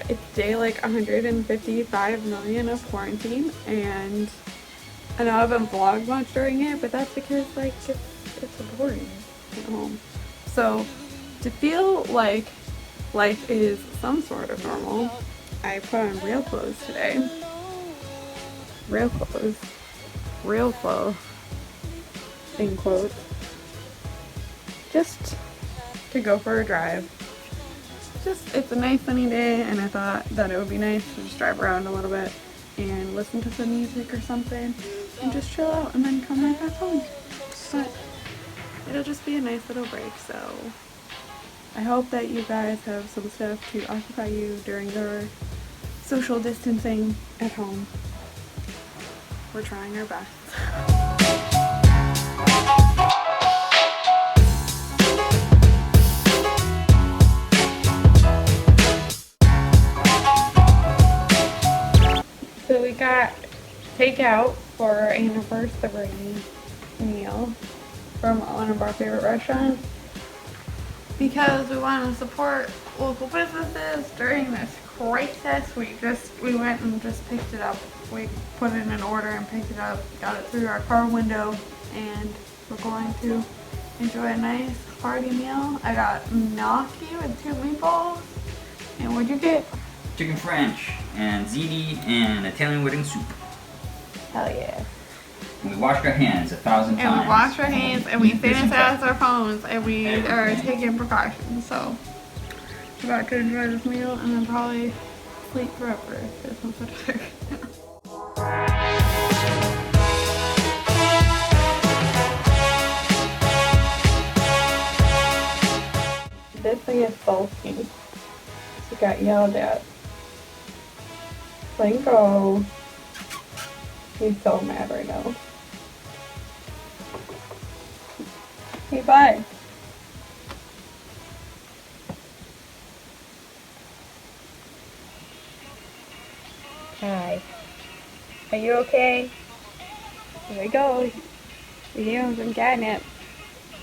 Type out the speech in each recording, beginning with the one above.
It's day like 155 million of quarantine, and I know I haven't vlogged much during it, but that's because like it's boring at home. So to feel like life is some sort of normal, I put on real clothes today. Real clothes. Real clothes. In quotes. Just to go for a drive. It's a nice sunny day, and I thought that it would be nice to just drive around a little bit and listen to some music or something and just chill out and then come right back home. But it'll just be a nice little break, so I hope that you guys have some stuff to occupy you during your social distancing at home. We're trying our best. So we got takeout for our anniversary meal from one of our favorite restaurants because we want to support local businesses during this crisis. We went and just picked it up. We put in an order and picked it up, got it through our car window, and we're going to enjoy a nice hearty meal. I got gnocchi with 2 meatballs. And what'd you get? Chicken French and ziti and Italian wedding soup. Hell yeah. And we washed our hands 1,000 times. And we washed our hands and we sanitized our phones and we are taking precautions. So we're about to enjoy this meal and then probably sleep forever because I'm so tired. This thing is salty. She got yelled at. Blinko. He's so mad right now. Hey, bud. Hi. Are you okay? Here we go. We gave him some catnip.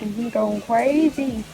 And he's going crazy.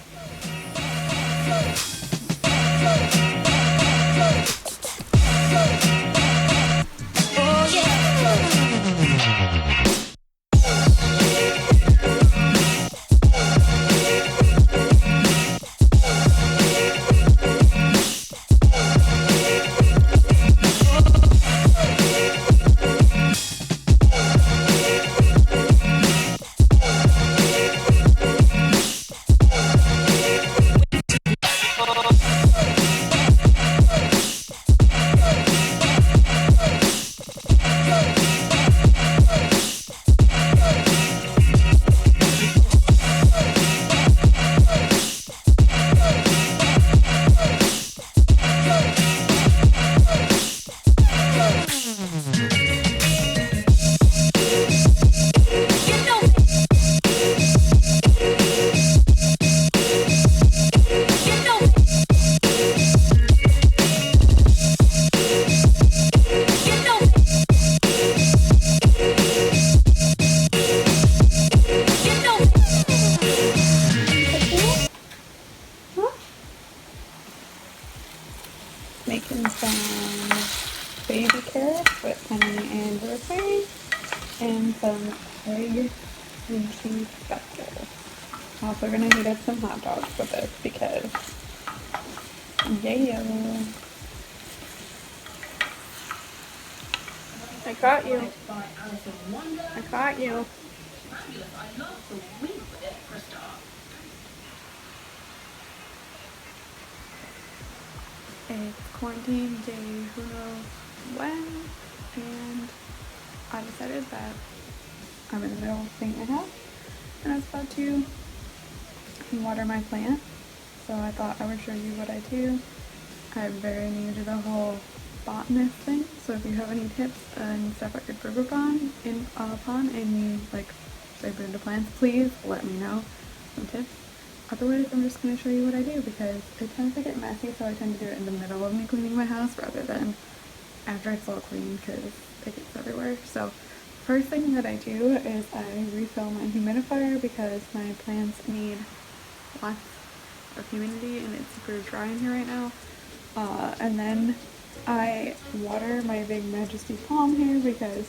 Making some baby carrots with honey and rosemary and some egg and cheese pretzels. Also gonna heat up some hot dogs with this because yeah. I caught you. I caught you. It's quarantine day, who knows when, and I decided that I'm in the middle of cleaning my house and I was about to water my plant, so I thought I would show you what I do. I'm very new to the whole botanist thing, so if you have any tips and stuff I could improve upon and you like super into plants, please let me know some tips. Otherwise, I'm just going to show you what I do because it tends to get messy, so I tend to do it in the middle of me cleaning my house rather than after it's all clean because it gets everywhere. So first thing that I do is I refill my humidifier because my plants need lots of humidity and it's super dry in here right now. And then I water my Big Majesty palm here because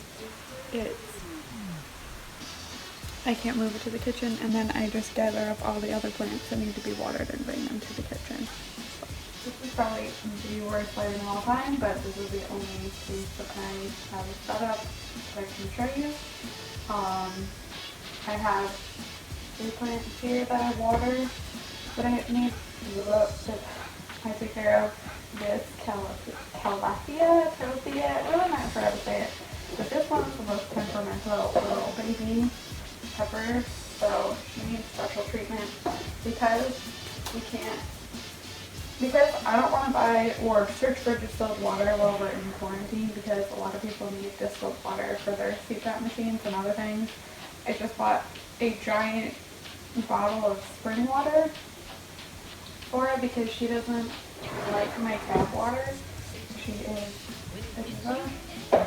I can't move it to the kitchen, and then I just gather up all the other plants that need to be watered and bring them to the kitchen. So this is probably the worst lighting of all time, but this is the only space that I have set up that I can show you. I have 3 plants here that I water, that I need that I take care of. This Calathea, really not sure how to say it, but this one's the most temperamental little baby pepper, so she needs special treatment because I don't want to buy or search for distilled water while we're in quarantine, because a lot of people need distilled water for their CPAP machines and other things. I just bought a giant bottle of spring water for it because she doesn't like my tap water. She is a diva.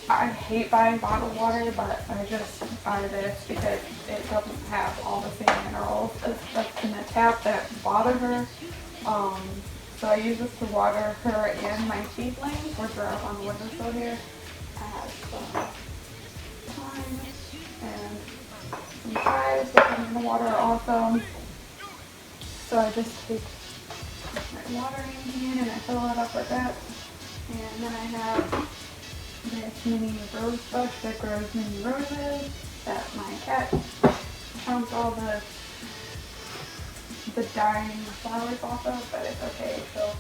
I hate buying bottled water, but I just buy this because it doesn't have all the same minerals as that's in the tap that bother her. So I use this to water her and my seedlings, which are up on the windowsill here. I have some thyme and some chives that I'm going to water also. So I just take my watering can and I fill it up with that. And then I have this mini rose bush that grows mini roses that my cat chomped all the dying flowers off of, but it's okay. So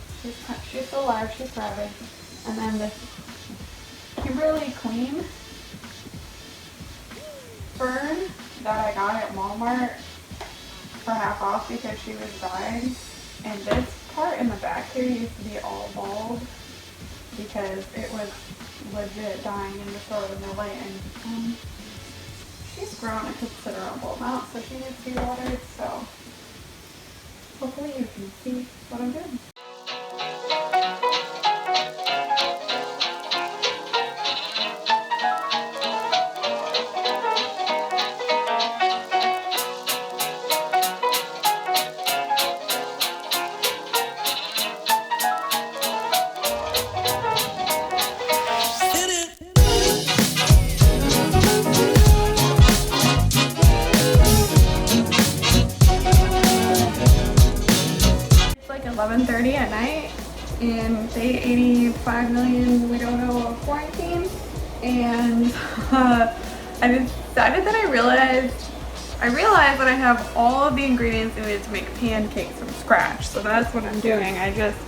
she's still alive, she's thriving. And then this Kimberly Queen fern that I got at Walmart for half off because she was dying. And this part in the back here used to be all bald because it was legit dying in the store with no light. And she's grown a considerable amount, so she needs to be watered. So hopefully you can see what I'm doing. It's like 11:30 at night in day 85 million we don't know of quarantine, and I decided that I realized that I have all of the ingredients needed to make pancakes from scratch. So that's what I'm doing. I just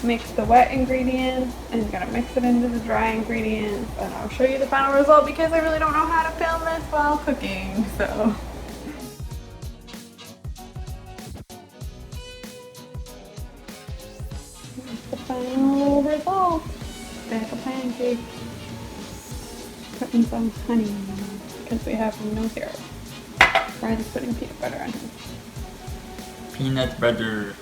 mixed the wet ingredients and gonna mix it into the dry ingredients, and I'll show you the final result because I really don't know how to film this while cooking. So the final result. Bag of pancakes. Putting some honey in them because we have no syrup. We're just putting peanut butter on them. Peanut butter.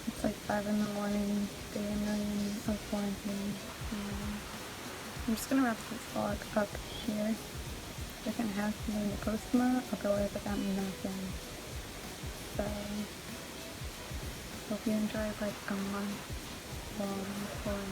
It's like 5 in the morning, day a million of quarantine. I'm just gonna wrap this vlog up here. If it has something to post tomorrow, I'll go if it got nothing. So, hope you enjoyed like a month long for